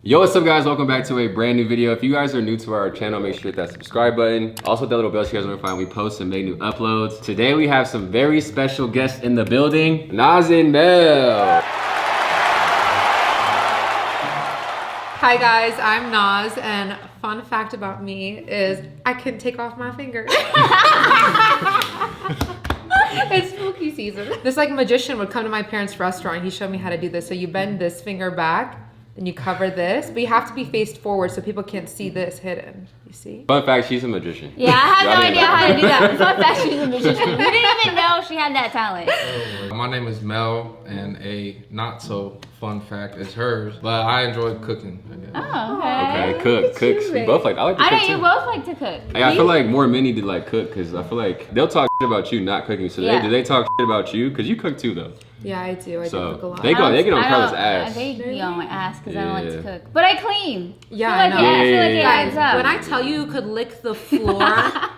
Yo, what's up guys? Welcome back to a brand new video. If you guys are new to our channel, make sure you hit that subscribe button. Also hit that little bell so you guys know when we post and make new uploads. Today we have some very special guests in the building. Naz Mel. Hi guys, I'm Naz, and fun fact about me is I can take off my finger. It's spooky season. This like magician would come to my parents' restaurant. He showed me how to do this. So you bend this finger back, then you cover this, but you have to be faced forward so people can't see this hidden. You see? Fun fact, she's a magician. Yeah, I have no idea how to do that. Fun fact, she's a magician. We didn't even know she had that talent. My name is Mel, and a not so fun fact is hers, but I enjoy cooking, I guess. Oh, okay. Okay, cooks. We both like. I like to I cook know you too. both like to cook. Hey, I feel like more men need to like cook because I feel like they'll talk shit about you not cooking. So Yeah. do they talk shit about you? Because you cook too though. Yeah, I do. I do cook a So lot. they get on Carla's ass. They be on my ass because I don't like to Yeah. cook. But I clean. Yeah, I I know. feel like it Yeah. adds up. When I tell you could lick the floor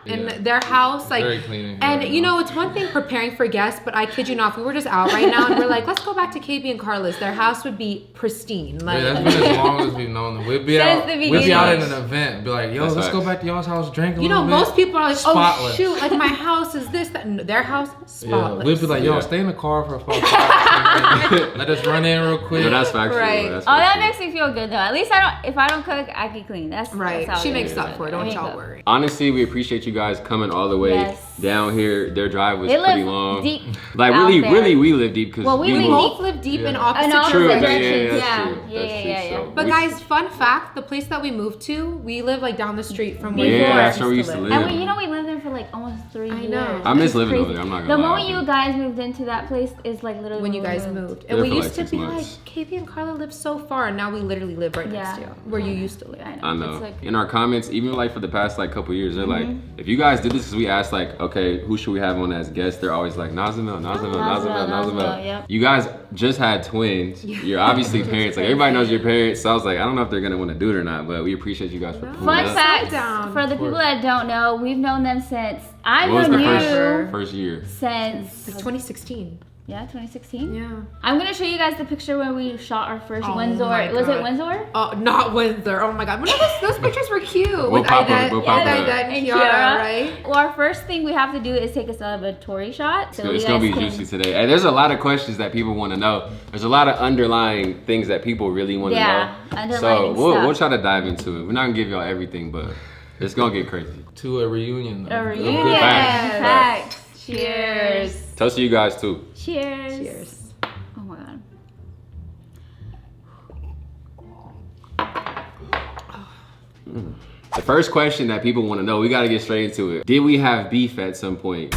in Yeah. their house, like, Very clean in here and right you now. know, it's one thing preparing for guests, but I kid you not, if we were just out right now and we're like, let's go back to KBANDKARLA's, their house would be pristine. Like, Yeah, that's been as long as we've known them. We'd be Since out. the We'd be out in beginning. an event, be like, "Yo, That's let's go facts. back to y'all's house, drink a you know, little bit." most people are like, Spotless. oh shoot, like my house is this, that. No, their house, Yeah, spotless. we'd be like, "Yo, Yeah. stay in the car for about 5 minutes. Let us run in real quick." No, that's factual. Right. That's Oh, that factual. makes me feel good though. At least I don't. If I don't cook, I can clean. That's Right. That's how She it makes is. up for it. Don't Make y'all up. worry. Honestly, we appreciate you guys coming all the way Yes. down here. Their drive was They pretty live long. deep Like out there. really, we live deep because Well, we We live both live deep in Yeah. opposite And all True, the yeah, directions. that's Yeah. true. Yeah, That's yeah, true. yeah, yeah. So But we- guys, fun fact, the place that we moved to, we live like down the street from where Yeah, you that's where we used to live. And we lived there for like almost 3 years. I know. I miss It's living crazy. over there, I'm not The gonna lie. moment you guys moved into that place is like literally when you we guys moved. Lived And we for used like to 6 be months. like, KB and Carla live so far, and now we literally live right next to you, where you used to live. I know. It's like, In our comments, even like for the past like couple years, they're like, Mm-hmm. if you guys did this, because we asked like, okay, who should we have on as guests? They're always like, Naz Mel, Naz Mel, Naz Mel, Naz Mel. Yep. You guys just had twins. You're obviously parents. Like everybody knows your parents. So I was like, I don't know if they're gonna want to do it or not, but we appreciate you guys for pulling Fun up. fact down. for the people that don't know, we've known them since I've What was known the you first year? since It's 2016. 2016. Yeah. I'm gonna show you guys the picture where we shot our first Oh Windsor. my Was it God. Windsor? Oh, not Windsor. Oh my God. But no, those pictures were cute. We'll with pop Idette, up, we'll pop with up. Idette and And Kiara, Kiara. right? Well, our first thing we have to do is take a celebratory shot. So It's you gonna be guys can- juicy today. And there's a lot of questions that people want to know. There's a lot of underlying things that people really want to Yeah, know. So underlying we'll stuff. try to dive into it. We're not gonna give y'all everything, but it's gonna get crazy. To a reunion. A of reunion. good facts. Facts. Cheers. Toast to you guys too. Cheers. Cheers. Oh my God. The first question that people want to know, we got to get straight into it. Did we have beef at some point?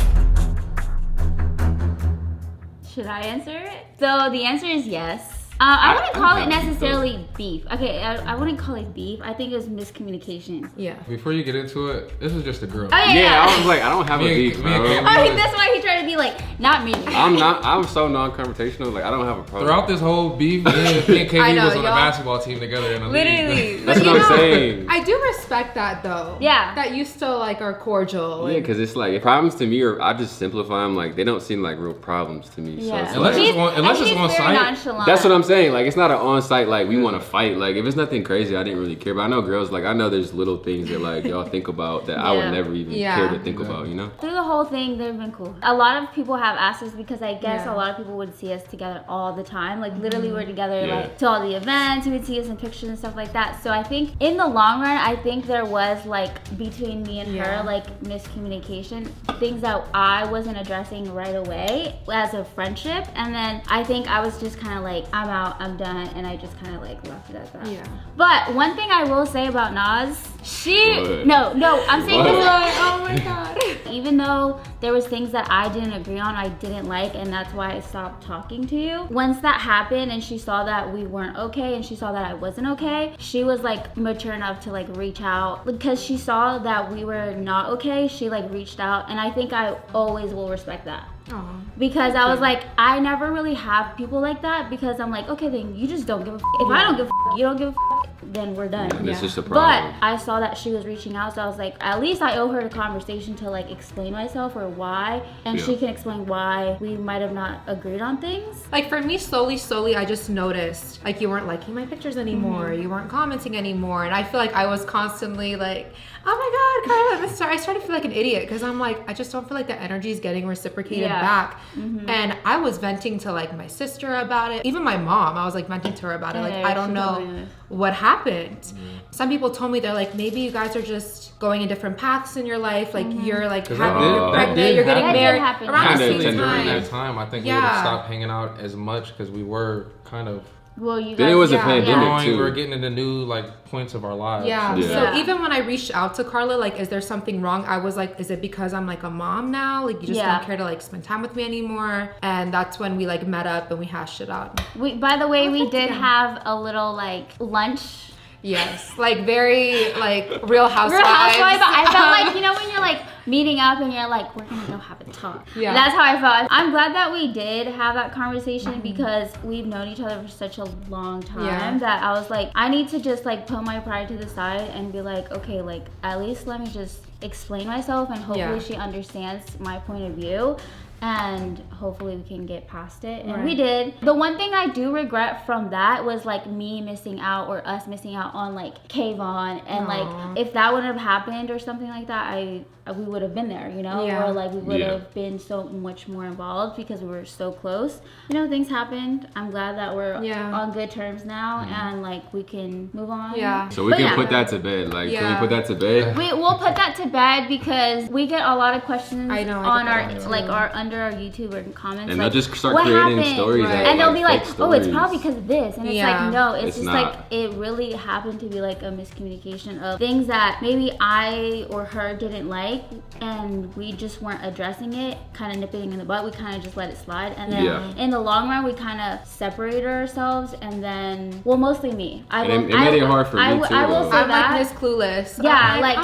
Should I answer it? So the answer is yes. I wouldn't call it necessarily beef. Okay, I wouldn't call it beef. I think it was miscommunication. Yeah. Before you get into it, this is just a girl. Oh yeah. Yeah, I was like, I don't have a Me and- beef, me and bro. Kim- Oh, that's why he tried to be like, not me. I'm so non-confrontational. Like, I don't have a problem. Throughout this whole beef, me and KB I know, was on a y'all. basketball team together in the Literally. league. That's But what you I'm know, saying. I do respect that though. Yeah. That you still like are cordial. Yeah, and- because it's like, if problems to me, or I just simplify them, like, they don't seem like real problems to me. So Yeah. it's Unless like, it's unless it's on very site. nonchalant. that's what I'm saying. Like, it's not an on-site, like, we want to fight. Like, if it's nothing crazy, I didn't really care. But I know girls, like, I know there's little things that, like, y'all think about that I would Yeah. never even Yeah. care to think about, you know? Through the whole thing, they've been cool. A lot of people have asked us because I guess Yeah. a lot of people would see us together all the time. Like literally we're together Yeah. like to all the events, you would see us in pictures and stuff like that. So I think in the long run, I think there was like between me and Yeah. her like miscommunication, things that I wasn't addressing right away as a friendship. And then I think I was just kind of like, I'm out, I'm done. And I just kind of like left it at that. Yeah. But one thing I will say about Naz, What? no, I'm saying What? this Like, oh my God. even though there was things that I didn't agree on, I didn't like, and that's why I stopped talking to you. Once that happened and she saw that we weren't okay and she saw that I wasn't okay, she was like mature enough to like reach out. Because she saw that we were not okay, she like reached out, and I think I always will respect that. Aw. Because I was like, I never really have people like that because I'm like, okay, then you just don't give a f. If I don't give a f, you don't give a f, then we're done. And it's Yeah. just a problem. But I saw saw that she was reaching out, so I was like, at least I owe her a conversation to like explain myself or why, and she can explain why we might have not agreed on things. Like for me, slowly, I just noticed like you weren't liking my pictures anymore, you weren't commenting anymore, and I feel like I was constantly like, oh my God, Karla, I started to feel like an idiot because I'm like, I just don't feel like the energy is getting reciprocated back. And I was venting to like my sister about it, even my mom. I was like venting to her about it. Like, I don't know what happened. Some people told me, they're like, maybe you guys are just going in different paths in your life. Like you're like you're pregnant, you're getting married around the same During that time. time, I think we would have stopped hanging out as much because we were kind of. Well, you guys, then it was a pandemic too. We were getting into new like points of our lives. So even when I reached out to Karla, like, is there something wrong? I was like, is it because I'm like a mom now? Like you just don't care to like spend time with me anymore? And that's when we like met up and we hashed it out. By the way, we did have a little like lunch. Yes, like very like Real Housewives. Real Housewives. I felt like, you know, when you're like meeting up and you're like, we're gonna go have a talk. Yeah. That's how I felt. I'm glad that we did have that conversation because we've known each other for such a long time that I was like, I need to just like put my pride to the side and be like, okay, like at least let me just explain myself and hopefully she understands my point of view. And hopefully we can get past it. And we did. The one thing I do regret from that was like me missing out or us missing out on like Kayvon. And like if that wouldn't have happened or something like that, we would have been there, you know? Or like we would have been so much more involved because we were so close. You know, things happened. I'm glad that we're on good terms now and like we can move on. So we can put that to bed. Like, can we put that to bed? We'll put that to bed because we get a lot of questions on our like our under our YouTube or comments. And like, they'll just start creating stories. And they'll be like, oh, it's probably because of this. And it's like, no, it's just not. like, it really happened to be like a miscommunication of things that maybe I or her didn't like and we just weren't addressing it, kind of nipping in the butt. We kind of just let it slide. And then in the long run, we kind of separated ourselves and then, well, mostly me. It made it hard for me too. I will say I'm that. like Miss Clueless. Yeah, like, oh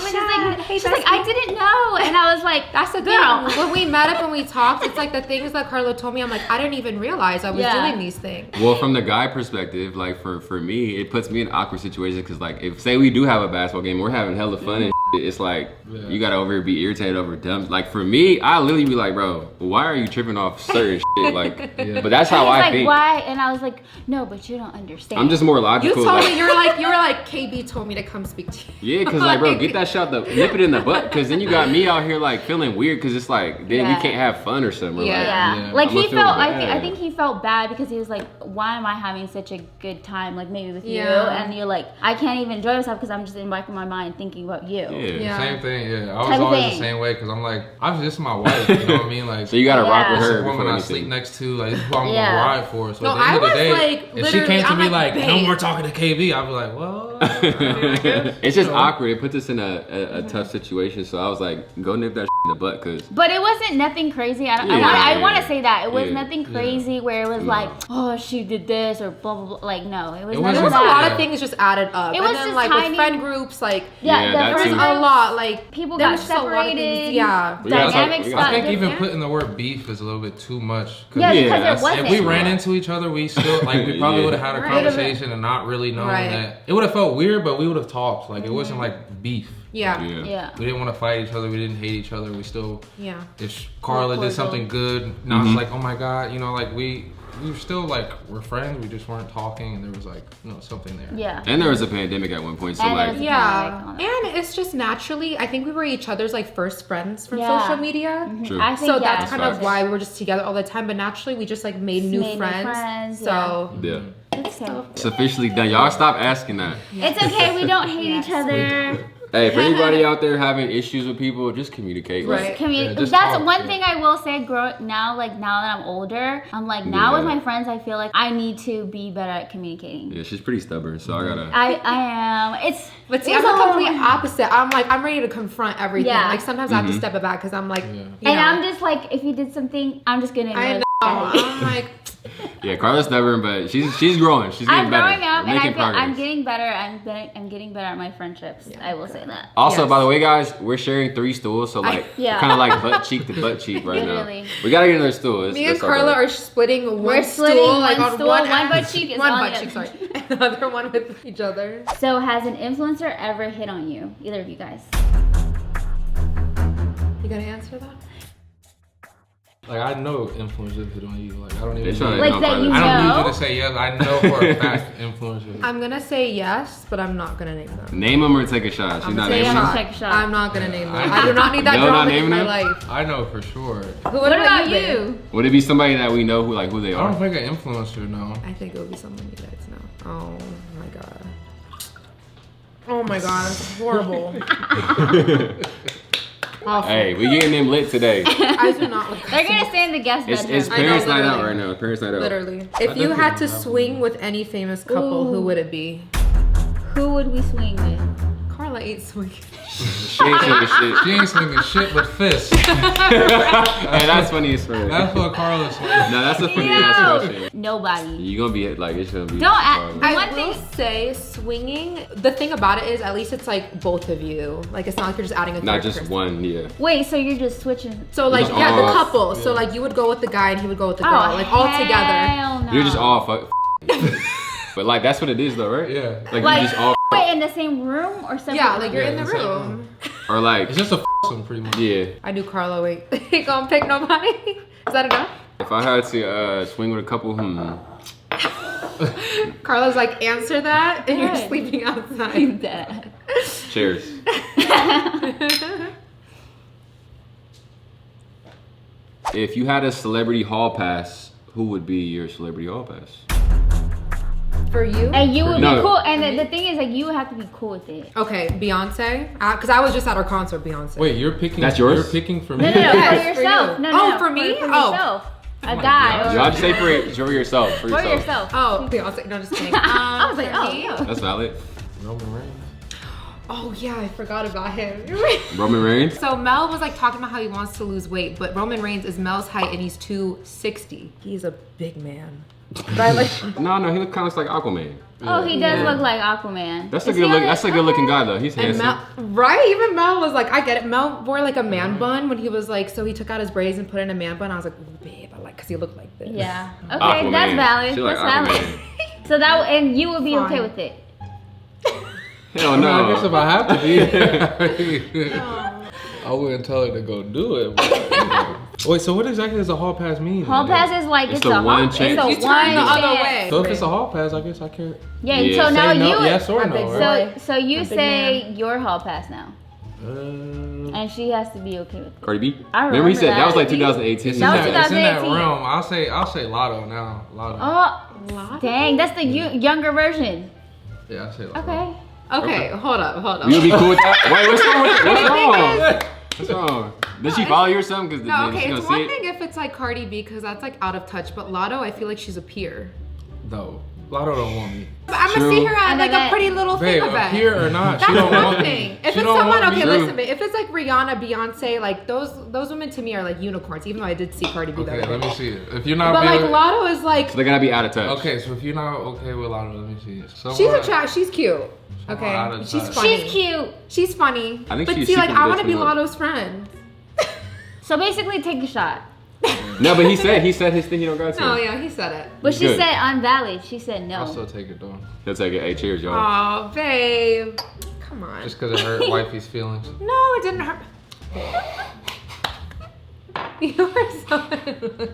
she's like, I didn't know. And I was like, that's the girl. thing. When we met up and we talked, it's like the things that Karla told me, I'm like, I didn't even realize I was doing these things. Well, from the guy perspective, like for me, it puts me in an awkward situation because like if say we do have a basketball game, we're having hella fun and it's like you gotta over here be irritated over dumb. Like for me, I literally be like, bro, why are you tripping off certain shit? Like, but that's how I think. Why? And I was like, no, but you don't understand. I'm just more logical. You told me you were like KB told me to come speak to you. Yeah, cause like, bro, get that shot, nip it in the butt, cause then you got me out here like feeling weird, cause it's like then we can't have fun or something. Like he felt, I think he felt bad because he was like, why am I having such a good time, like maybe with you, and you're like, I can't even enjoy myself because I'm just in the back of my mind thinking about you. Same thing. I was always the same way because I'm like, I'm just my wife. You know what I mean? Like, so you gotta rock with her. This woman I sleep next to, like, this is who I'm gonna ride for. So no, at the end of the day, like, if she came to me like, no more talking to KB, I'd be like, well, it's just awkward. It puts us in a tough situation. So I was like, go nip that in the butt, cause. But it wasn't nothing crazy. I want to say that it was nothing crazy where it was like, oh, she did this or blah blah blah. Like, no, it was. There was a lot of things just added up. It was then just like tiny, with friend groups, like there was a lot. Like people got separated. Dynamics. I think even putting the word beef is a little bit too much. Because it wasn't. If we ran into each other, we still like we probably would have had a conversation and not really known that it would have felt weird, but we would have talked. Like it wasn't like beef. Yeah. We didn't want to fight each other. We didn't hate each other. We still. If Karla did something good, now it's like, oh my god, you know, like we were still like we're friends. We just weren't talking, and there was like something there. Yeah. And there was a pandemic at one point, so like and it's just naturally. I think we were each other's like first friends from social media. True. I think, so that's kind of why we were just together all the time. But naturally, we just like made new friends. So it's officially done. Y'all stop asking that. It's okay. We don't hate each other. Hey, for anybody out there having issues with people, just communicate. Right. That's one thing I will say. Now that I'm older, I'm like now with my friends, I feel like I need to be better at communicating. Yeah, she's pretty stubborn, so I gotta. I am. But see, I'm the complete opposite. I'm like I'm ready to confront everything. Yeah. Like sometimes I have to step it back because I'm like, and I'm just like, if you did something, I'm just gonna. I know. I'm like, Yeah, Karla's stubborn, but she's growing. She's getting I'm better. growing up, We're and making progress. I'm getting better. I'm getting better at my friendships. Yeah, I will say that. Also, Yes. by the way, guys, we're sharing 3 stools, so like Yeah. kind of like butt cheek to butt cheek right Literally. now. We gotta get another stool. Me and Karla are splitting one We're splitting stool, like one on stool, one one butt ass- cheek is one on butt the cheek, other. sorry, and the other one with each other. So has an influencer ever hit on you? Either of you guys? You gotta answer that. Like I know influencers hit on you. Like I don't They're even. trying to Like know that Karla. you I don't need know? you to say yes. I know for a fact influencers. I'm gonna say yes, but I'm not gonna name them. Name them or take a shot. She's I'm not gonna naming yeah, them. take a shot. I'm not gonna name them. I do not need that No, not drama in naming my them? life. I know for sure. What about you? you? Would it be somebody that we know who they I are? don't think an influencer. No. I think it would be someone you guys know. Oh my god. Oh my god, it's horrible. Awful. Hey, we getting them lit today. I do not like They're gonna stay in the guest It's bedroom. parents I know, night out literally. right now. Parents night out. Literally. If you had to swing with any famous couple, who Ooh. would it be? Who would we swing with? Karla ain't swinging. She ain't saying shit. She ain't swinging shit but fists. Hey, that's funny as fuck. That's what Karla's swinging. No, that's a funny ass No. question. Nobody. You gonna be like it's gonna be. Don't act- Karla. I One will thing- say swinging. The thing about it is, at least it's like both of you. Like it's not like you're just adding a third Not just person. one. Yeah. Wait, so you're just switching? So like Just yeah, the all- couple. So like you would go with the guy and he would go with the girl, like all together. hell no. You're just all fuck. But like that's what it is though, right? Yeah. Like, Like, you just all wait, in the same room or separate? Yeah, like you're Yeah, in the the same room. or like It's just a one pretty much. yeah. I do Karla. Wait, ain't gonna pick nobody. Is that enough? If I had to swing with a couple, Karla's like answer that, and you're Good. sleeping outside. Dad. cheers. If you had a celebrity hall pass, who would be your celebrity hall pass? For you? And you would No. be cool. And the thing is, like, you would have to be cool with it. Okay, Beyonce. Because I was just at her concert, Beyonce. Wait, you're picking. That's yours? You're picking for me. No, no, no, Yes, for for yourself. you. No, Oh, no, no, for me? For Oh. yourself. A my guy. God. Or Y'all just say for yourself. For for yourself. yourself. Oh, Beyonce. No, just kidding. I was like, for oh, me? no. That's valid. Roman Reigns. Oh yeah, I forgot about him. Roman Reigns. So Mel was like talking about how he wants to lose weight, but Roman Reigns is Mel's height and he's 260. He's a big man. But I like. No, he look kind of like Aquaman. Oh, he does Yeah. look like Aquaman. That's a Is good he look. on That's it? a good looking Okay. guy though. He's And handsome. Mel, right? Even Mel was like, I get it. Mel wore like a man bun when he was like, so he took out his braids and put in a man bun. I was like, ooh, babe, I like, cause he looked like this. Yeah. Okay, Aquaman. that's valid. She like That's valid. Aquaman. So that, and you would be Fine. okay with it. Hell I mean, I guess no. if I have to be, I wouldn't tell her to go do it. But, you know. Wait, so what exactly does a hall pass mean? Hall then? pass is like It's it's, the a one hall, chance. it's a You one turn the other chance. way. So if it's a hall pass, I guess I can't. Yeah. Yeah. So now Say no, you. yes or A no, big right? So you A big say man. your hall pass now, Uh, and she has to be okay with it. Cardi B. I Remember he remember said that was like that. 2018. it's, That was in that, it's in that 2018. realm. I'll say Lotto now. Lotto. Oh, dang, that's the younger version. Yeah, I'll say Lotto. Okay. Okay, hold up. You would be cool with that? Wait, what's wrong with that? What's The thing wrong? What's wrong? Did she follow you or something? Because No, she okay, gonna it's see one it? thing if it's like Cardi B, because that's like out of touch. But Lotto, I feel like she's a peer. No, Lotto don't want me. But I'm True. gonna see her at And like then a pretty little Babe, thing a event. peer or not, That's she don't one want thing. me. If She it's don't someone, want me. okay, listen, babe. If it's like Rihanna, Beyonce, like those women to me are like unicorns. Even though I did see Cardi B. Okay, that let way. me see it. If you're not But like feeling- Lotto is like So they gotta be out of touch. okay, so if you're not okay with Lotto, let me see it. she's attractive. She's cute. Someone out Okay, of she's touch. funny. She's cute. She's funny. I think but she's see, like super I good want to be to look. Lotto's friend. So basically, take a shot. No, but he said his thing. He don't got to. No, yeah, he said it. But she Good. said unvalid. She said no. I'll still take it though, He'll take it. Hey, cheers, y'all. Oh, babe, come on. just because it hurt wifey's feelings. No, it didn't hurt. You are so.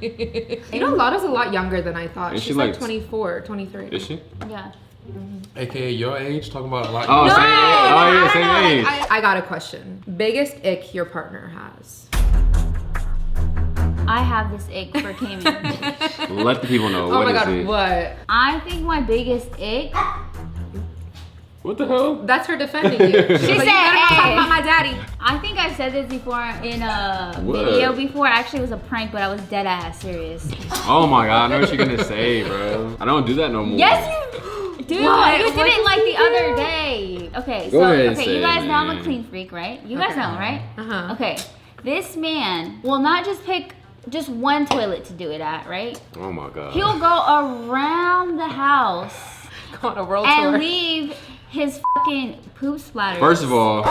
You know, Lotto's a lot younger than I thought. Is she She's like like- 24, 23. Is she? Yeah. AKA your age, talking about a lot. Oh, No, same age. Oh, yeah, I same don't know, age. like, I got a question. Biggest ick your partner has? I have this ick for Cayman. Let the people know. Oh my What is god, it? what? I think my biggest ick. What the hell? That's her defending you. She's She like, said, you better not talk "Hey." about my daddy. I think I've said this before in a What? video before. Actually, it was a prank, but I was dead ass serious. Oh my god, I know what you're gonna say, bro. I don't do that no more. Yes, you. Dude, What? you What did it did like you the do? other day. Okay, Go so ahead and okay, say you guys it, know I'm man. a clean freak, right? You guys Okay. know, right? Uh-huh. Okay, this man will not just pick just one toilet to do it at, right? Oh my God. He'll go around the house Go on a world and tour. leave his fucking poop splatters. First of all,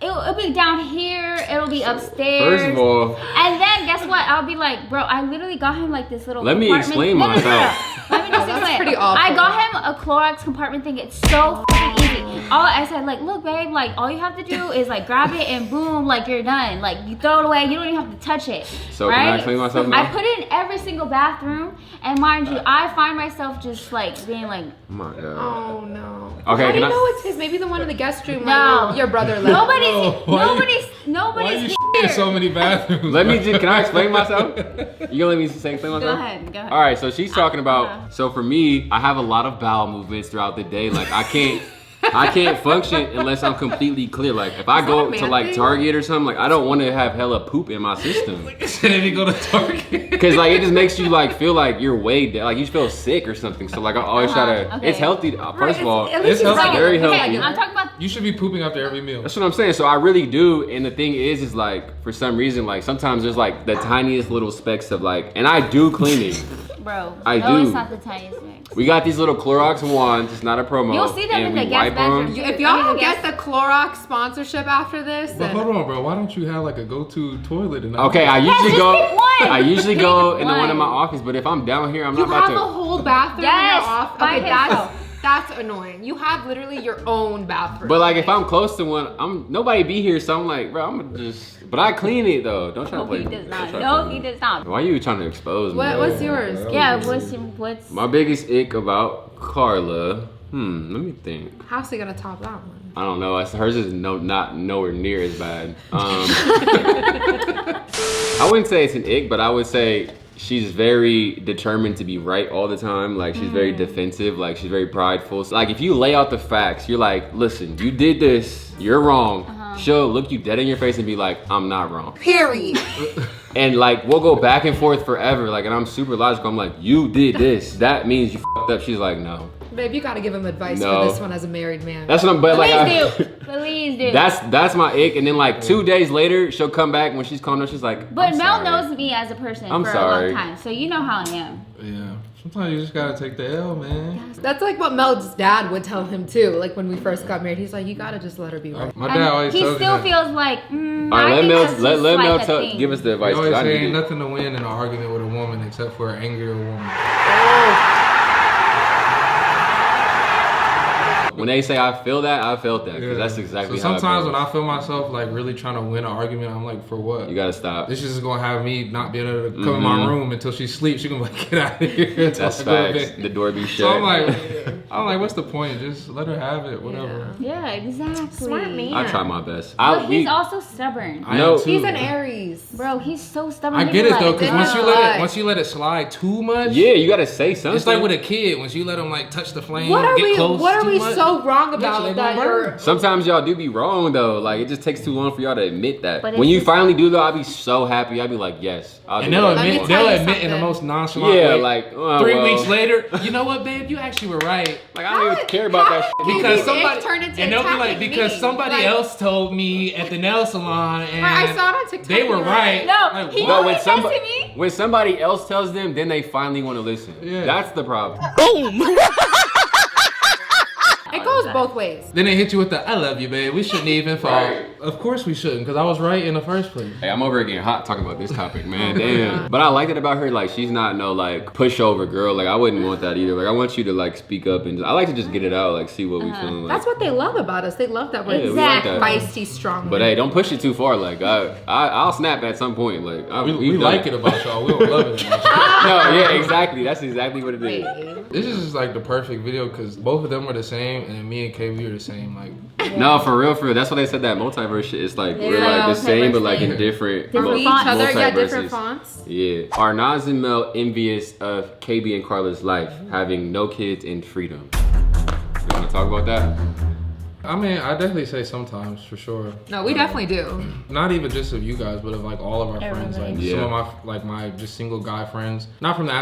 It'll be down here, it'll be upstairs. First of all, and then guess what? I'll be like, bro, I literally got him like this little let me compartment. explain No. myself. Let me just That's explain. pretty awful. I got him a Clorox compartment thing. It's so fucking easy. All I said, like, look, babe, like all you have to do is like grab it and boom, like you're done. Like you throw it away. You don't even have to touch it. So right? can I explain myself now? I put it in every single bathroom, and mind you, I find myself just like being like, Oh my God. Oh no. Okay, How do can you I- know it's his? Maybe the one in the guest room. No. Like, your brother left. nobody's Why you here. in so many bathrooms? Let me just, can I explain myself? You gonna let me explain myself? Go ahead. All right, so she's talking about, so for me, I have a lot of bowel movements throughout the day. Like I can't function unless I'm completely clear. Like if I go to like Target or something, like I don't want to have hella poop in my system. Did he go to Target? Cause like it just makes you like feel like you're weighed down, like you feel sick or something. So like I always try to. Okay. It's healthy. First of all, at least it's it's healthy, regular. very Okay, healthy. I'm talking about. You should be pooping after every meal. That's what I'm saying. So I really do. And the thing is like for some reason, like sometimes there's like the tiniest little specks of like, and I do cleaning. Bro, I no, do. it's not the tiniest mix. We got these little Clorox wands. It's not a promo. You'll see them and in the we guest wipe 'em. bedroom. If y'all don't get the Clorox sponsorship after this, But then hold on, bro. Why don't you have like a go-to toilet? In the Okay, I house? usually just go. pick one. I usually Pick go in the one in my one. office. But if I'm down here, I'm you not about have a to. whole bathroom Yes, in your office. by Okay, himself. that's annoying. You have literally your own bathroom. But like if I'm close to one, nobody be here, so I'm like, bro, I'm gonna just. But I clean it though. Don't try to No, play. he does don't not. try to No, play he me. does not. Why are you trying to expose me? What's yours? Yeah, what's My biggest ick about Karla. Let me think. How's he gonna top that one? I don't know. Hers is not nowhere near as bad. I wouldn't say it's an ick, but I would say she's very determined to be right all the time. Like she's very defensive. Like she's very prideful. So, like if you lay out the facts, you're like, listen, you did this. You're wrong. She'll look you dead in your face and be like, I'm not wrong. Period. And like we'll go back and forth forever. Like, and I'm super logical. I'm like, you did this. That means you fucked up. She's like, no. Babe, you gotta give him advice No. for this one as a married man. That's what I'm. But like, Please do. that's my ick. And then like 2 days later, she'll come back when she's calm down. She's like, But I'm Mel sorry. knows me as a person I'm for sorry. a long time, so you know how I am. Yeah. Sometimes you just gotta take the L, man. That's like what Mel's dad would tell him too. Like when we first got married, he's like, you gotta just let her be right. My dad always he tells still me that. feels like, All right, I let think Mel that's let just Mel like a tell, thing. give us the He advice. 'cause always I say need ain't it. nothing to win in an argument with a woman except for an angrier woman. When they say I feel that, I felt that because that's exactly So how. sometimes it when goes. I feel myself like really trying to win an argument, I'm like, for what? You gotta stop. This is just gonna have me not being able to come in my room until she sleeps. She gonna be like, get out of here. That's Talk a little facts. bit. The door be shut. So I'm like, what's the point? Just let her have it, whatever. Yeah, exactly. Smart man. I try my best. But he's also stubborn. I No. am too. He's an Aries. Bro, he's so stubborn. I He'll get be it though, like, because "It's once you let it slide too much, Yeah, you gotta say something. it's like with a kid. Once you let them like touch the flame, What are get we? close What are too we much, so wrong yeah, about they that gonna burn. Sometimes y'all do be wrong though. Like it just takes too long for y'all to admit that. But When it's you just- finally do though, I'll be so happy. I'll be like, yes, I'll do And they'll that. Let me admit, tell they'll you admit in the something. most nonchalant Yeah, way. like 3 well, weeks later, you know what, babe? You actually were right. Like I don't even care about that shit. Because These somebody eggs turn into and they'll be like, attacking because me. somebody Like- else told me at the nail salon, and I saw it on TikTok. they were You were right. No, Like, he what? No, only when says somebody to me. when somebody else tells them, then they finally want to listen. Yeah. That's the problem. It goes both ways. Then they hit you with the "I love you, babe. We shouldn't even fall." Right. Of course we shouldn't, because I was right in the first place. Hey, I'm over again hot talking about this topic, man. Damn. But I like it about her. Like she's not no like pushover girl. Like I wouldn't want that either. Like I want you to like speak up and I like to just get it out. Like see what we feeling. Like. That's what they love about us. They love that we're Yeah, we like that. feisty, strong. But hey, don't push it too far. Like I'll snap at some point. Like We like it about y'all. We don't love it about y'all. No, yeah, exactly. That's exactly what it is. This is just like the perfect video because both of them are the same, and then me and KB are the same. Like, No, for real. That's why they said that multiverse shit. It's like we're Yeah, like the same, but multiverse like in thing. different Different each fonts. other, yeah, different multiverses. fonts. Yeah. Are Naz and Mel envious of KB and Karla's life, having no kids and freedom? You want to talk about that? I mean, I definitely say sometimes for sure. No, we definitely do. Not even just of you guys, but of like all of our friends. Like Yeah. some of my just single guy friends. Not from the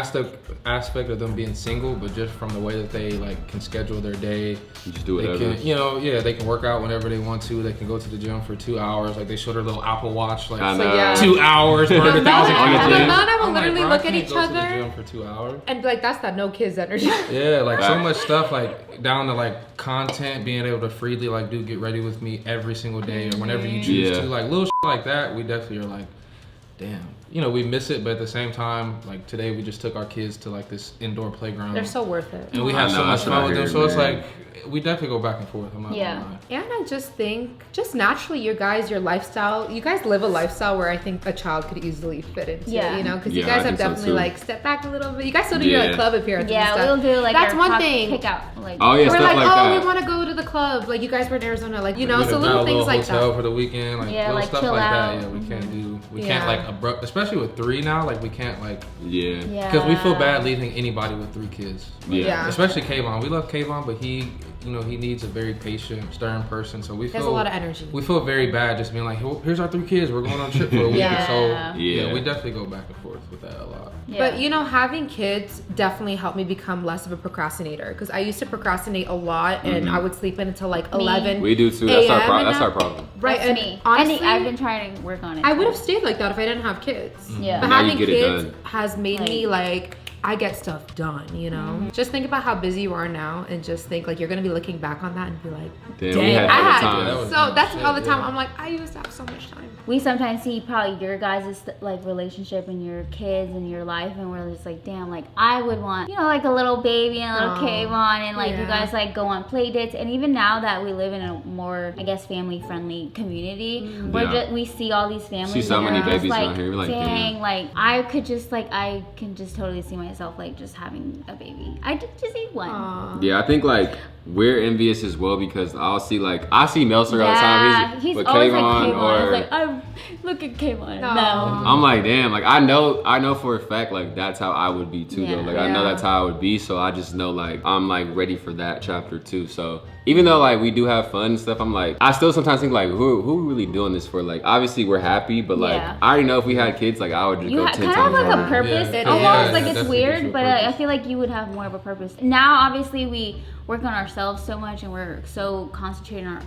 aspect of them being single, but just from the way that they like can schedule their day. You just do They whatever. can, you know, yeah, they can work out whenever they want to. They can go to the gym for 2 hours. Like they showed their little Apple Watch, like I So, know. yeah. 2 hours, burned 1,000 On the calories. gym. Mel and I will I'm like, literally bro, I look at can't each go to the other gym for 2 hours. and be like, that's that no kids energy. Yeah, like so Right. much stuff, like down to like content, being able to freely like do get ready with me every single day or whenever you choose Yeah. to, like little shit like that. We definitely are like, damn, you know, we miss it, but at the same time, like today we just took our kids to like this indoor playground. They're so worth it. and we I have know, so much that's what fun I with them. hear, So it's man. like we definitely go back and forth. I'm not Yeah. gonna lie. And I just think, just naturally, your lifestyle, you guys live a lifestyle where I think a child could easily fit into, Yeah. you know? Because you Yeah, guys I have think so, definitely too. like stepped back a little bit. You guys still do your like Yeah. club appearances and Yeah, stuff. we'll do like That's our one pop- thing. pick out like. Oh yeah, We're stuff like, like oh, that. we want to go to the club. Like you guys were in Arizona, like you know, We so would've little got a things like hotel that. for the weekend, like Yeah, little like, stuff chill like out. that. Yeah, we can't do. We Yeah. can't like abrupt, especially with 3 now. Like we can't like Yeah. Yeah. because we feel bad leaving anybody with 3 kids. Yeah. Yeah. Especially Kayvon. We love Kayvon, but he, you know, he needs a very patient, stern person. So we There's feel a lot of energy. We feel very bad just being like, here's our 3 kids. We're going on a trip for a week. Yeah. So Yeah. we definitely go back and forth with that a lot. Yeah. But you know, having kids definitely helped me become less of a procrastinator because I used to procrastinate a lot and I would sleep in until like 11. We do too. That's our AM and that's now- our problem. Right, That's and me. honestly, I've been trying to work on it. I would too. have stayed like that if I didn't have kids. Yeah. But Now you having get it kids done. has made me like I get stuff done, you know? Just think about how busy you are now and just think like you're gonna be looking back on that and be like, Damn, dang, we had I hella had. time. That was So that's shit, all the time. yeah. I'm like, I used to have so much time. We sometimes see probably your guys' like relationship and your kids and your life, and we're just like, damn, like I would want, you know, like a little baby and a little Aw, Kayvon, and like you yeah. guys like go on play dates. And even now that we live in a more, I guess, family friendly community, Yeah. we see all these families. See so and many we're just babies around here, we're like, dang, damn. like I can just totally see myself like just having a baby. I just need one. Aw. Yeah, I think like we're envious as well because I see Melser all the time. He's with always Kayvon like Kayvon. or It's like, oh, look at Kayvon. No. No. I'm like, damn, like I know for a fact like that's how I would be too though. Yeah. Like I know Yeah. that's how I would be, so I just know like I'm like ready for that chapter too. So even though like we do have fun and stuff, I'm like I still sometimes think like who are we really doing this for? Like obviously we're happy, but like Yeah. I already know if we had kids, like I would just You go kind 10 of have times like a harder. purpose, Yeah. almost Yeah, like it's definitely gives weird, you a but purpose. I feel like you would have more of a purpose. Now, obviously, we work on ourselves so much, and we're so concentrated on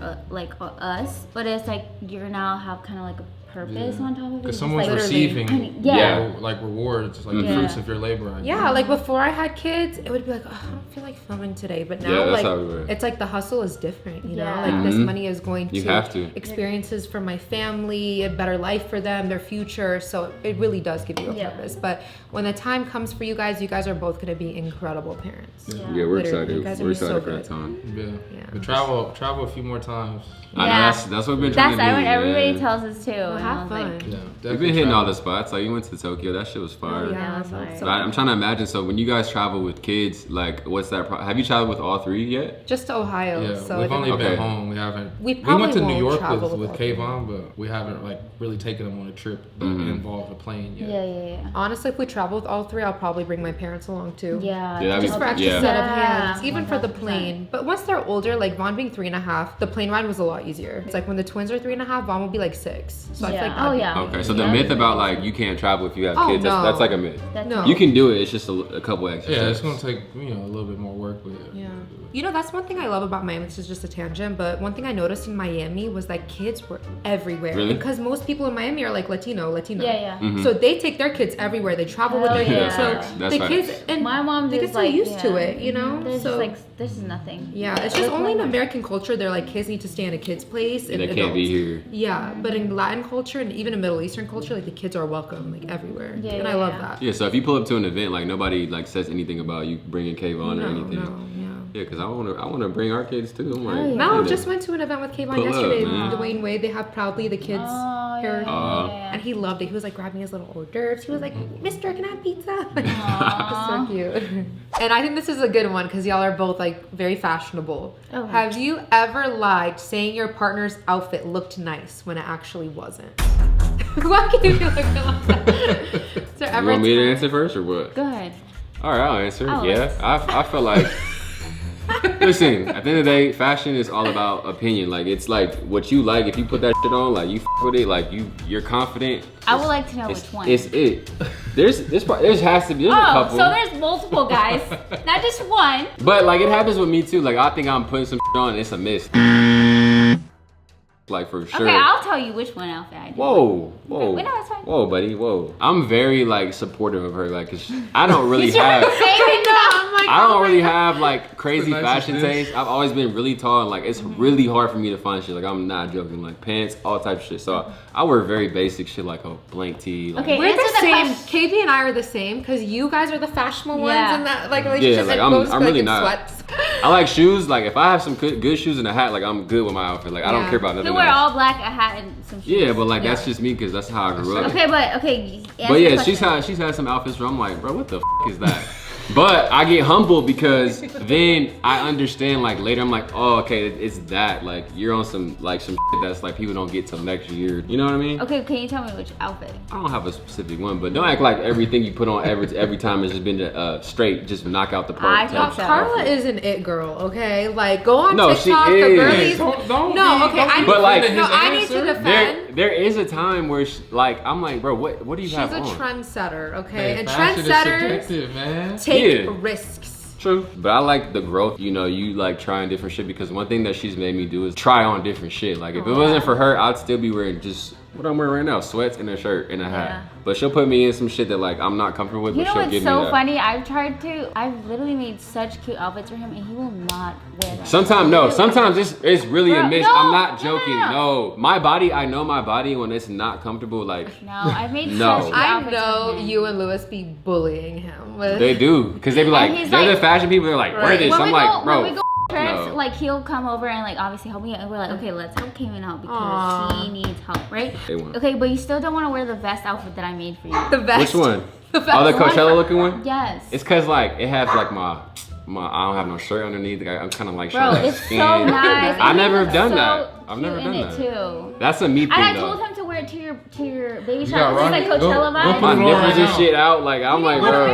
us. But it's like you're now have kind of like a purpose on top of it. Because It's someone's like, receiving, yeah. you know, like rewards, like the Yeah. fruits of your labor. I guess. Yeah, like before I had kids, it would be like, oh, I don't feel like filming today. But now, Yeah, that's like, how we were. it's like the hustle is different, you know? Yeah. Like, this Mhm. money is going You to, have to. experiences for my family, a better life for them, their future. So it really does give you a Yeah. purpose. But when the time comes for you guys are both going to be incredible parents. Yeah. Yeah, we're Literally, you excited. guys We're are so excited for good. that time. Yeah. Yeah. But travel a few more times. I know Yeah. that's what we've been trying That's to do. what everybody man. tells us too. Well, and I have was fun. like, Yeah. We've been hitting all the spots. Like we went to Tokyo. That shit was fire. Oh, yeah, Yeah, so- that's so But I'm trying to imagine. So when you guys travel with kids, like what's that? Have you traveled with all 3 yet? just to Ohio. Yeah, so we've it only didn't- Okay. been home. We haven't. We We probably went to New won't York travel with with Kayvon, but we haven't like really taken them on a trip that involved a plane yet. yeah. Honestly, if we travel with all 3, I'll probably bring my parents along too. Yeah. Yeah, that'd be Just for Yeah. extra set of Yeah, hands, even for the 100%. plane. But once they're older, like Vaughn being 3.5, the plane ride was a lot easier. It's like when the twins are 3.5, Vaughn will be like 6. So I feel Yeah. like Oh, that'd be- yeah. Okay, so the Yeah. myth about like you can't travel if you have Oh, kids, no. that's like a myth. That's No. You can do it. It's just a couple extra. Yeah, it's steps. gonna take a little bit more work, but Yeah. You know, that's one thing I love about Miami. This is just a tangent, but one thing I noticed in Miami was that kids were everywhere. Really? Because most people in Miami are like Latino. Yeah. So they take their kids everywhere. They travel with their Hell kids. yeah. So That's the facts. kids and My mom they get just so like used to yeah. it, you know. They're So just like, this is nothing. yeah, it's just Look only in like- American culture they're like kids need to stay in a kid's place And and they can't be here. Yeah, but in Latin culture and even in Middle Eastern culture, like the kids are welcome like everywhere, Yeah, and yeah, I love yeah. that. Yeah, so if you pull up to an event, like nobody like says anything about you bringing Kayvon or anything. No, yeah. Yeah, because I wanna bring our kids too. I'm like, Oh, yeah. Mel yeah. just went to an event with Kayvon Pull up, yesterday. man. Dwayne Wade, they have Proudly the kids Oh, here. yeah. And he loved it. He was like grabbing his little hors d'oeuvres. He was like, Mister, can I have pizza? Aw. So cute. And I think this is a good one because y'all are both like very fashionable. Oh. Have you ever lied saying your partner's outfit looked nice when it actually wasn't? Why can you look like that? Is there You ever want me to a time- answer first or what? Go ahead. All right, I'll answer. Oh, yeah, let's- I felt like Listen, at the end of the day, fashion is all about opinion. Like, it's like what you like. If you put that shit on, like you f with it, like you're confident. I would like to know which one. It's it. There's has to be. There's a couple. So there's multiple guys, not just one. But like it happens with me too. Like I think I'm putting some shit on, and it's a miss. Like for sure. Okay, I'll tell you which one outfit I do. Whoa. Okay, no, it's fine. Whoa, buddy, whoa. I'm very like supportive of her, like, cause I don't really have. I don't really have like crazy fashion taste. I've always been really tall and like it's really hard for me to find shit. Like I'm not joking. Like pants, all types of shit. So I wear very basic shit like a blank tee. Like, Okay, we're the same. KB and I are the same because you guys are the fashionable ones in that like relationship. Yeah, like I'm really not. Sweats. I like shoes. Like if I have some good shoes and a hat, like I'm good with my outfit. Like I don't care about nothing. You wear all black, a hat, and some shoes. Yeah, but like that's just me because that's how I grew up. Okay, but okay. But yeah, she's had some outfits where I'm like, bro, what the f is that? But I get humbled because then I understand like later I'm like, oh, okay, it's that. Like you're on some shit that's like people don't get till next year. You know what I mean? Okay, can you tell me which outfit? I don't have a specific one, but don't act like everything you put on every time has just been straight, just knock out the park. Karla is an it girl, okay? Like go on TikTok, she is. the girlies. I need to defend. There is a time where I'm like, bro, what do you have on? She's a trendsetter, okay? Man, and trendsetters man. Take risks. True. But I like the growth, you know, you like trying different shit because one thing that she's made me do is try on different shit. Like if it wasn't for her, I'd still be wearing just what I'm wearing right now, sweats and a shirt and a hat. But she'll put me in some shit that like I'm not comfortable with, but she'll give me that. You know what's so funny? I've literally made such cute outfits for him and he will not wear them. Sometimes it's really a miss. I'm not joking. No. My body, I know my body when it's not comfortable, like no, I've made such cute outfits. I know you and Lewis be bullying him. They do. Because they be like, they're the fashion people, they're like, wear this. I'm like, bro. Trips, like he'll come over and like obviously help me out and we're like, okay, let's help Kevin out because he needs help, right? Okay, but you still don't want to wear the vest outfit that I made for you. The vest. Which one? The Coachella looking one? Yes. It's cause like it has like my I don't have no shirt underneath. I'm kind of like bro, it's so nice. I never done that. I've never done that. Too. That's a me thing. And I told him to wear it to your baby shower. It's like Coachella vibes. My nipples and shit out. Like I'm like, bro.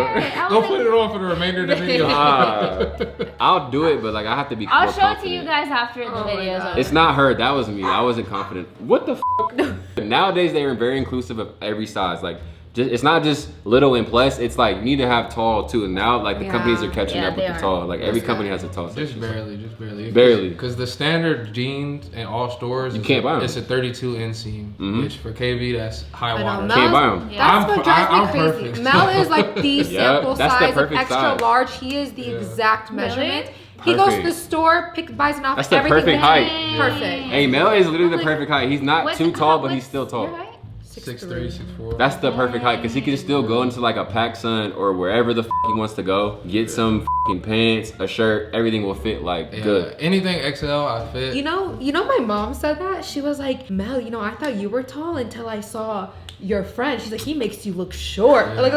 Go put it on for the remainder of the video. I'll do it, but like I have to be. I'll show it to you guys after the videos. It's not her. That was me. I wasn't confident. What the f? Nowadays they are very inclusive of every size. Like. It's not just little and plus. It's like you need to have tall too. And now like the companies are catching up with the tall. Like every company has a tall section. Just barely. Barely. Because the standard jeans in all stores, you can't buy them. It's a 32 inseam, which for KB that's high water. Can't buy them. That's what drives me crazy. Perfect. Mel is like the sample size of extra size. large. He is the exact measurement. He goes to the store, buys an outfit. That's the perfect height. Perfect. Hey, Mel is literally the perfect height. He's not too tall, but he's still tall. 6'3", 6'4". That's the perfect height because he can still go into like a PacSun or wherever the he wants to go. Get some pants, a shirt, everything will fit like good. Anything XL, I fit. You know, my mom said that. She was like, Mel, I thought you were tall until I saw your friend. She's like, he makes you look short. Yeah. Like,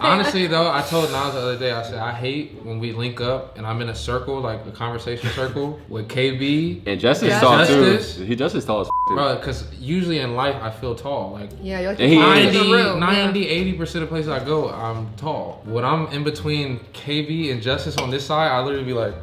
honestly though, I told Naz the other day, I said, I hate when we link up and I'm in a circle, like a conversation circle with KB. And Justice tall too. He Justice tall as too. Bro, because usually in life I feel tall. Like you're like 90, 80% of places I go, I'm tall. When I'm in between KB and Justice on this side, I literally be like,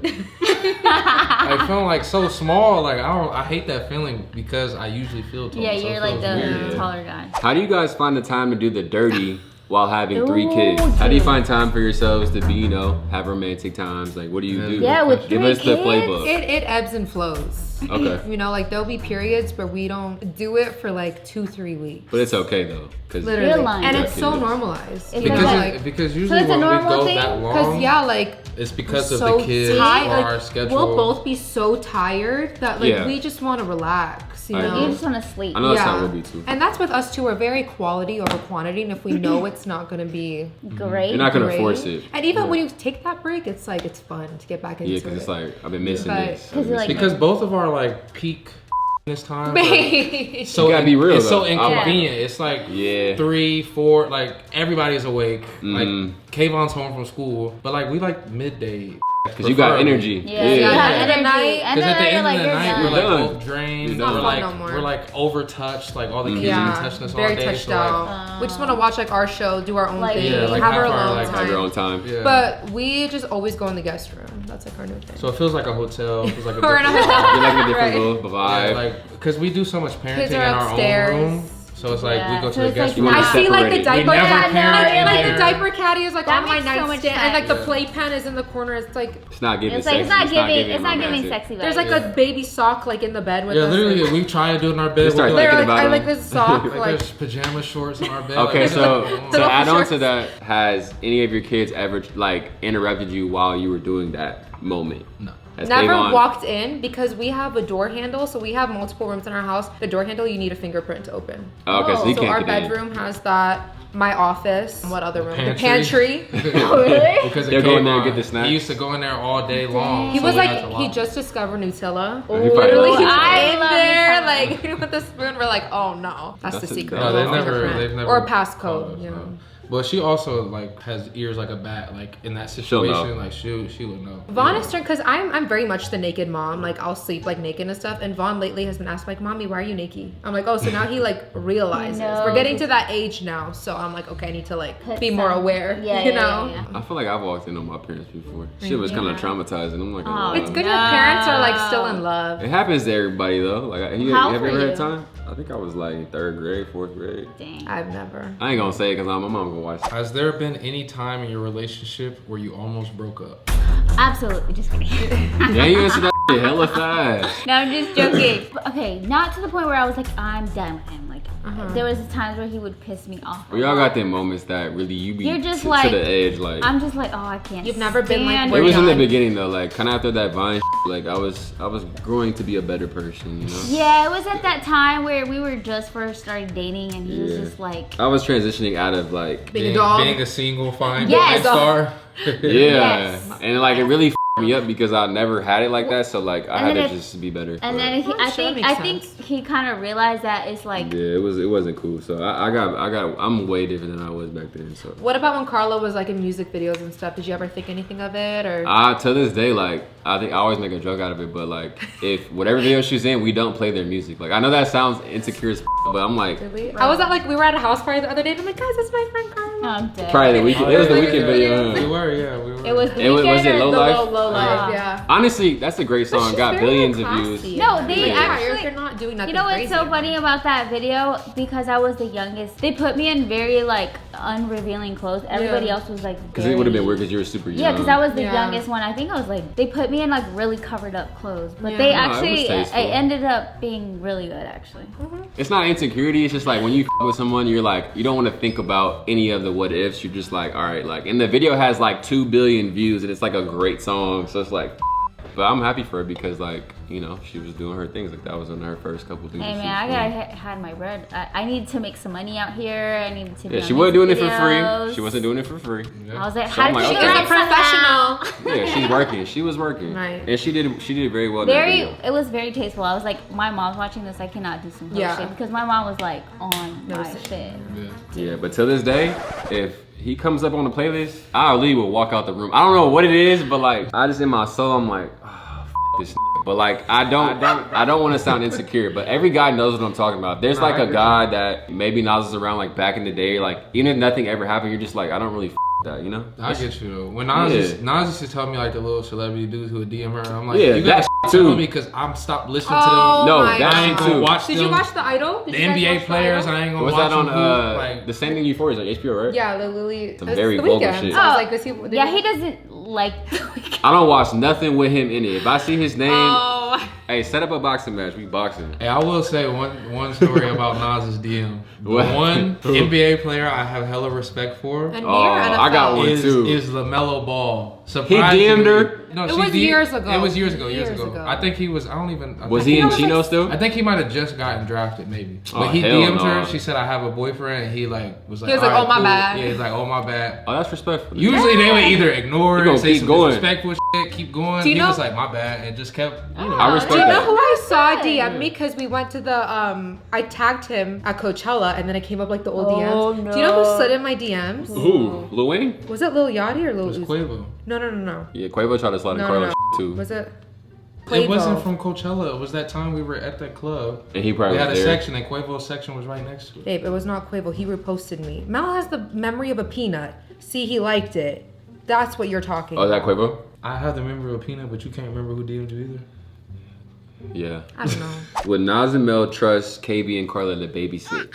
I feel like so small. Like I hate that feeling because I usually feel tall. Yeah, you're like the taller guy. How do you guys find the time to do the dirty while having 3 kids? How do you find time for yourselves to be, have romantic times? Like, what do you do? Yeah, with Give 3 us the playbook. It ebbs and flows. Okay. Like there'll be periods where we don't do it for like 2-3 weeks. But it's okay though, because literally, and it's so normalized. Because usually when we go that long, it's because of the kids or our schedule. We'll both be so tired that we just want to relax. You just want to sleep. I know that's how we'll be too. And that's with us too. We're very quality over quantity, and if we know it's not going to be great, you're not going to force it. And even when you take that break, it's like it's fun to get back into it. Yeah, because it's like I've been missing this. Because both of our like peak this time. So you gotta be real. It's so inconvenient. It's like 3, 4, like everybody's awake. Like Kayvon's home from school, but like we like midday Because you got energy. Yeah, you have energy. Because at the end of the night, we're like done. both drained. It's not We're fun like, no more. we're like overtouched. Like all the kids have been touching us all day. Very touched so out. We just want to watch like our show, do our own thing, Yeah, like have our have our, alone like, time. Have your own time. Yeah. But we just always go in the guest room. That's like our new thing. So it feels like a hotel. It feels like a We're in a different- hotel. You're like a different Right. little vibe. Yeah, like because we do so much parenting Kids in are our upstairs. own room. So it's like Yeah. we go to So the it's guest like room. not- I see like the separated. diaper We never cat, parent in like there. the diaper caddy is like That on my makes so much nightstand, and like the sense. playpen is in the corner. It's like It's not giving It's like sexy. it's not giving romantic. sexy vibes. there's like a baby sock like in the bed with Yeah, us. literally, we try to do it in our bed. You start We'll be thinking They're like, about I them. like this sock. like, Like there's pajama shorts in our bed. Okay, like, so Little to add on shorts. to that, has any of your kids ever like interrupted you while you were doing that moment? No. Has never Davon- walked in because we have a door handle, so we have multiple rooms in our house. The door handle you need a fingerprint to open. Oh, okay, so you So can't our get in. bedroom has that. My office. What other room? The Pantry. pantry. Really? Because it They'll go came in there and on. get the snacks. He used to go in there all day long. He so was we had like, to he lock just discovered Nutella. He probably Literally, loves he was I in love there, Nutella. like with the spoon. We're like, oh no, that's the That's a- secret. No, they've Fingerprint. never or a called passcode. us, You no. know. But she also like has ears like a bat. Like in that She'll know. situation, like she would know. Vaughn is turned because I'm very much the naked mom. Like I'll sleep like naked and stuff. And Vaughn lately has been asked like, "Mommy, why are you naked?" I'm like, "Oh, so now he like realizes knows. we're getting to that age now." So I'm like, "Okay, I need to like Put be more some- aware." Yeah, you yeah, know. yeah, yeah. I feel like I've walked in on my parents before. Shit was kind of traumatizing. I'm like, Oh, It's good No. your parents are like still in love. It happens to everybody though. Like, you How have you old ever were had you? time? I think I was like 3rd grade, 4th grade. Dang. I've never. I ain't gonna say it because my mom gonna watch. Has there been any time in your relationship where you almost broke up? Absolutely, just kidding. Yeah, you answered that shit hella fast. No, I'm just joking. Okay, not to the point where I was like, I'm done with him. Like, there was times where he would piss me off. Well, y'all got them moments that really you be You're just to like- the edge. Like I'm just like, oh, I can't. You've never been like, stand it we're was in the done. beginning though. Like kind of after that Vine, like I was growing to be a better person. You know. Yeah, it was at that time where we were just first started dating, and he was Yeah. just like, I was transitioning out of like Being a dog. Being a single fine Yes. star. yeah, Yes. and like it really me up because I never had it like that. So like I And had then to it- just be better. and then he, Oh, I sure, think makes I think sense. he kind of realized that it's like, yeah, it wasn't cool. So I'm way different than I was back then. So What about when Carla was like in music videos and stuff? Did you ever think anything of it or? to this day, like I think I always make a joke out of it, but like if whatever video she's in, we don't play their music. Like I know that sounds insecure as but I'm like Really? I was at like we were at a house party the other day and I'm like, guys, that's my friend Carla. I'm dead. probably the weekend. It was the weekend video. We Huh? were, yeah, we were. It was the It was weekend it or Low the Life? Low life, Ah. yeah. Honestly, that's a great But song. she's Got very, billions like, of views. classy. No, they Yeah, actually- You're not doing nothing You know what's crazy. so funny about that video? Because I was the youngest, they put me in very like unrevealing clothes. Everybody Yeah. else was like, Because it would have been very- weird because you were super young. Yeah, because I was the Yeah. youngest one. I think I was like, they put me in like really covered up clothes, but Yeah. they No, it was actually, it tasteful. ended up being really good actually. It's not insecurity. It's just like when you with someone, you're like, you don't want to think about any of the what ifs. You're just like, all right, like, and the video has like 2 billion views and it's like a great song. So it's like, but I'm happy for her because like, you know, she was doing her things. Like that was on her first couple things. Hey that she man, I was gotta doing. had my bread. I need to make some money out here. I needed to. Be Yeah, on she wasn't doing it music for free. videos. She wasn't doing it for free. I was like, So how I'm did like, she okay. get She's a it somehow? professional. Yeah, she's working. She was working. Right. And she did it very well. in that Very, video. it was very tasteful. I was like, my mom's watching this. I cannot do some Yeah. shit because my mom was like on No, my same. shit. Yeah, but to this day, if he comes up on the playlist, I really will walk out the room. I don't know what it is, but like I just in my soul, I'm like, oh, this. But like I don't want to sound insecure. But every guy knows what I'm talking about. There's like a guy that maybe Naz was around like back in the day. Like even if nothing ever happened, you're just like I don't really that, you know. I get you though. When Naz used to tell me like the little celebrity dudes who would DM her, I'm like, Yeah, you gotta that tell too. me because I'm stopped listening Oh, No, my that to them. I ain't shit gonna too. watch Did them. you watch The Idol? Did The you guys NBA watch The players? Idol? I ain't gonna Was watch that on them. Like the same thing Euphoria, like HBO, right? Yeah, the Lily. Some it's very the vulgar weekend. shit. So I was like, does he? did Yeah, he doesn't like the weekend. I don't watch nothing with him in it. If I see his name, Oh. hey, set up a boxing match. We boxing. Hey, I will say one story about Naz's DM. The What? one NBA player I have hella respect for And near Oh, NFL. I got one. is too. LaMelo Ball. He DM'd her? No, It she was years ago. It was years ago. Years Years ago. ago. I think he was. I don't even. I Was think he in was Chino like- still? I think he might have just gotten drafted, maybe. Oh, But he hell DM'd no. her. She said, "I have a boyfriend," and he like was like, He was like, "All "Oh, my bad." Yeah, he's like, "Oh my bad." Oh, that's respectful. Usually they would either ignore You it, gonna say keep some going. disrespectful shit, keep going. Do you He know- was like, "My bad," and just kept. You know, I respect Do you know that. who I saw a DM because we went to the I tagged him at Coachella and then it came up like the old DMs. No. Do you know who slid in my DMs? Ooh, Lil Wayne? Was it Lil Yachty or Lil It was Uzi? Quavo. No. Yeah, Quavo tried to slide in No, Carla no. too. Was it? It Quavo. wasn't from Coachella. It was that time we were at that club. And he probably We had a was there. section, and Quavo's section was right next to it. Babe, it was not Quavo. He reposted me. Mel has the memory of a peanut. See, he liked it. That's what you're talking Oh, is that about. Quavo? I have the memory of Peanut, but you can't remember who DM'd you either. Yeah. I don't know. Would Naz and Mel trust KB and Karla to babysit?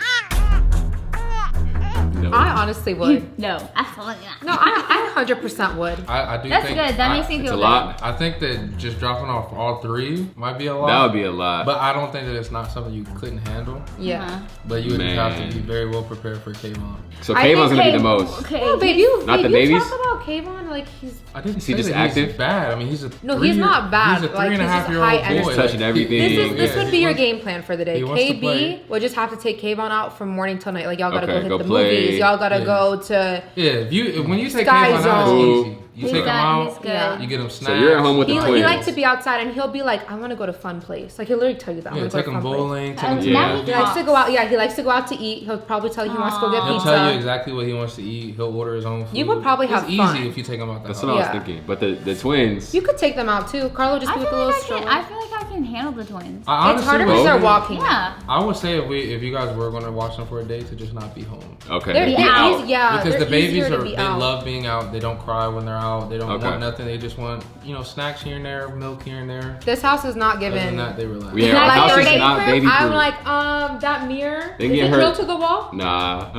No. I honestly would. No, absolutely not. No, I 100% would. I do That's think good. That makes me It's feel a good. lot. I think that just dropping off all three might be a lot. That would be a lot. But I don't think that it's not something you couldn't handle. Yeah. But you would have Man. to be very well prepared for Kayvon. So I Kayvon's think gonna be the most. Okay. No, babe, you, Not babe, the you babies? talk about Kayvon like he's... I didn't Is he say just that active? He's bad. I mean, he's a No, he's not bad. He's a Like, 3 and a he's half just year high old boy. energy. He's touching everything. This would be your wants- game plan for the day. he wants to play. KB, we'll just have to take Kayvon out from morning till night. Like, y'all gotta Okay, go go hit the play. movies. Y'all gotta Yeah. go to... Yeah, when you take Sky Kayvon out, Zone. it's easy. You He's take him done, out, he's good. Yeah. you get him snacks. So you're at home with the He twins. likes to be outside and he'll be like, I want to go to fun place. Like, he'll literally tell you that. I Yeah, wanna go take to him fun place. bowling, take him to Yeah. He likes to go out. Yeah, he likes to go out to eat. He'll probably tell you he wants to go get He'll pizza. tell you exactly what he wants to eat. He'll order his own food. You would probably have It's easy fun. if you take him out the That's house. what I was Yeah. thinking. But the twins. You could take them out too. Carlo just I be feel, with a little like stroller. I feel like I can handle the twins. I It's honestly harder would. because they're walking. Yeah. I would say if you guys were gonna watch them for a day, to just not be home. Okay. They're out. easy, yeah. Because they're the babies easier to are be they out. love being out. They don't cry when they're out. They don't Okay. want nothing. They just want snacks here and there, milk here and there. This house is not Other than given. that, they relax. Yeah, Like, our house your is baby not proof? baby I'm proof. like, that mirror. They Is get it hurt. drilled to the wall? Nah.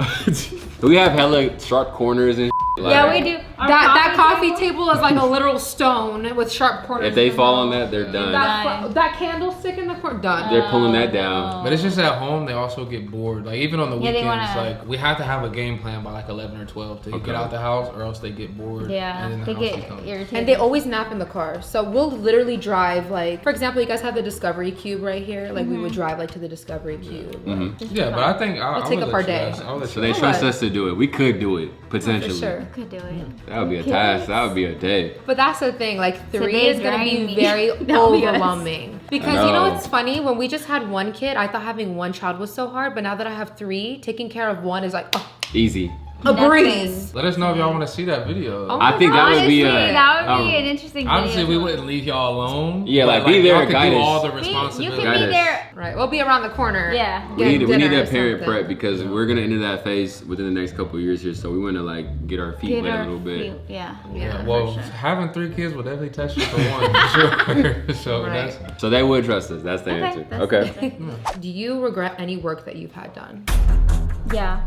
we have hella sharp corners and like, Yeah, we do. Our That coffee table is like a literal stone with sharp corners. If they in the fall on middle. that, they're done. That candlestick in the corner, done. They're pulling that down. But it's just at home they also get bored. Like even on the Yeah, they weekends, wanna- like we have to have a game plan by like 11 or 12 to Okay. get out the house, or else they get bored. Yeah, and then the they house get becomes- irritated. And they always nap in the car. So we'll literally drive like, for example, you guys have the Discovery Cube right here. Like we would drive like to the Discovery Cube. Yeah, but I think I take would up let our you day. guys- I would let So you they guys- trust us to do it. We could do it For potentially. sure. could do it. That would be a task. That would be a day. But that's the thing, like 3 Today's is gonna be grinding. very That'll be us. overwhelming. Because I you know know. what's funny? When we just had one kid, I thought having one child was so hard, but now that I have 3, taking care of one is like, oh, Easy. a Nothing. breeze. Let us know if y'all want to see that video. Oh I think that would be Honestly, a. that would be um, an interesting Obviously, video. we wouldn't leave y'all alone. Yeah, but, like, be there, y'all could guide do us. all the You responsibility. can Guide be us. there. Right, we'll be around the corner. Yeah. We getting need dinner a or parent something. prep because we're gonna enter that phase within the next couple of years here. So we want to like get our feet Get wet a our little bit. feet- Yeah. Yeah. Well, having 3 kids will definitely test you for one, for sure. So Right. that's So they would trust us. That's the Okay, answer. that's Okay. Do you regret any work that you've had done? Yeah,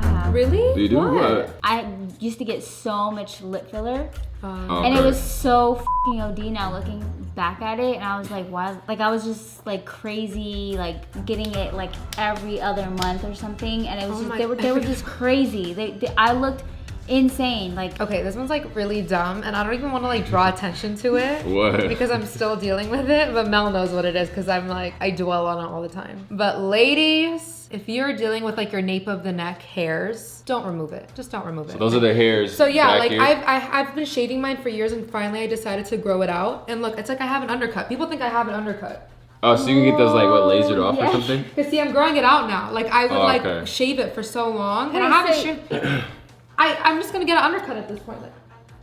I have. Really? You do what? I used to get so much lip filler. Oh, And it okay. was so f***ing OD now looking back at it. And I was like, why? Like, I was just like crazy, like getting it like every other month or something. And it was Oh just, my- they were just crazy. I looked insane. Like, Okay, this one's like really dumb, and I don't even want to like draw attention to it. What? Because I'm still dealing with it, but Mel knows what it is because I'm like, I dwell on it all the time. But ladies, if you're dealing with like your nape of the neck hairs, don't remove it. Just don't remove it. Those are the hairs. So yeah, back like here. I've been shaving mine for years, and finally I decided to grow it out. And look, it's like I have an undercut. People think I have an undercut. Oh, so you can get those like what lasered off or yeah. something? Cause see, I'm growing it out now. Like I would Oh, like okay. shave it for so long, and Wait, I haven't so- shaved. I'm just gonna get an undercut at this point. Like,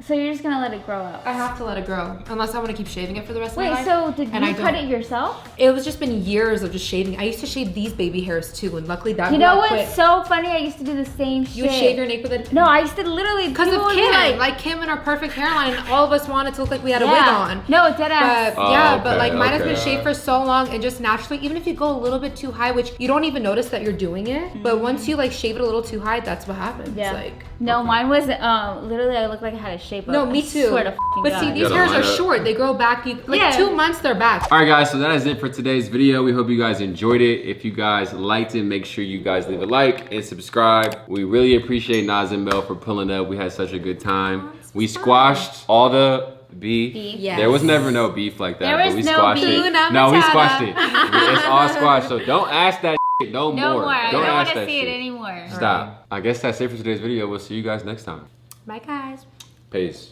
so you're just gonna let it grow out. I have to let it grow unless I want to keep shaving it for the rest of my Wait, life. so did And I you cut don't. it yourself? It was just been years of just shaving. I used to shave these baby hairs too, and luckily that You grew know out what's quick. so funny? I used to do the same shit. You would shave your nape with it. No, I used to literally Because of people would Kim, be like Kim and her perfect hairline, and all of us wanted to look like we had a wig yeah. on. No, it's dead ass. But Oh, yeah, but okay, like mine has okay. been shaved for so long, and just naturally, even if you go a little bit too high, which you don't even notice that you're doing it, but once you like shave it a little too high, that's what happens. Yeah. Like, No, mine was literally I looked like I had a shape up. no, me I too. swear to fucking But God. see, You these gotta hairs line are up. short. They grow back. Like Yeah. 2 months, they're back. All right, guys, so that is it for today's video. We hope you guys enjoyed it. If you guys liked it, make sure you guys leave a like and subscribe. We really appreciate Naz and Mel for pulling up. We had such a good time. We squashed all the beef. Yes. There was never no beef like that, There but was we no squashed beef. it. Tuna No, we matata. squashed it. It's all squashed. So don't ask that shit no No more. I Don't don't want ask to that see shit. it anymore. Stop. I guess that's it for today's video. We'll see you guys next time. Bye, guys. Peace.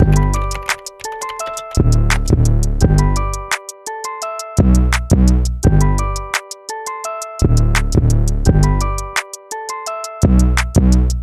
Peace.